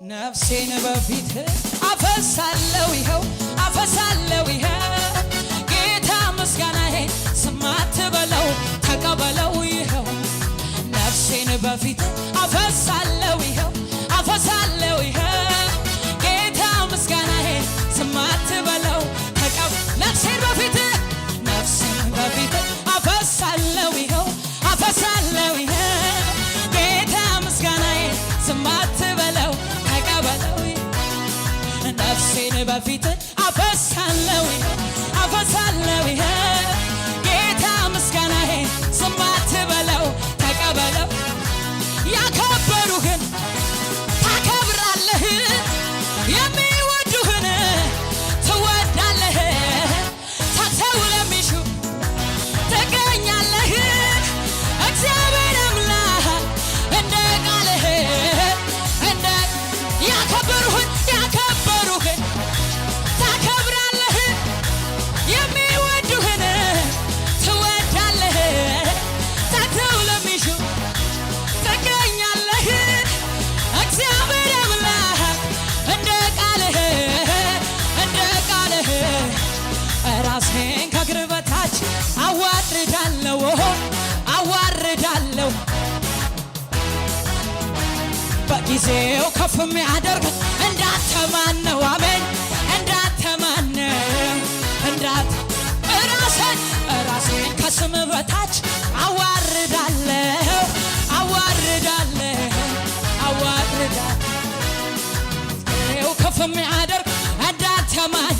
ነፍሴን በፊት አፈሳለሁ ይኸው አፈሳለሁ ይኸው ጌታ ምስጋናዬ ስማት በለው ተቀበለው ይኸው ነፍሴን በፊት አፈሳለሁ ይኸው አፈሳለሁ ይኸው ጌታ ምስጋናዬ ስማት በለው ነፍሴን በፊት አፈሳለሁ ይኸው አፈሳለሁ ይኸው ጌታ ምስጋናዬ ስማት በለው ተቀበለው ነፍሴን በፊት አፈሳለሁ ይኸው አፈሳለሁ ይኸው ጌታ ምስጋናዬ ስማት በለው ተቀበለው ያከበሩህን ታከብራለህ የሚወዱህን ትወዳለህ ታተው ለሚሹ ትገኛለህ እግዚአብሔር አምላክ እንደ ቃልህ እንደ ያከበሩህን ታከብራለህ የሚወዱህን ትወዳለህ ታተው ለሚሹ ትገኛለህ እግዚአብሔር አምላክ እንደ ቃልህ ራሴን ከእግር በታች አዋርዳለሁ በጊዜው ከፍ የሚያደርግ እንዳንተ ማነው? አሜን እንዳንተ ማነው? ራሴን ከስም በታች አዋርዳለሁ ከፍ የሚያደርግ እንዳንተ ማነው?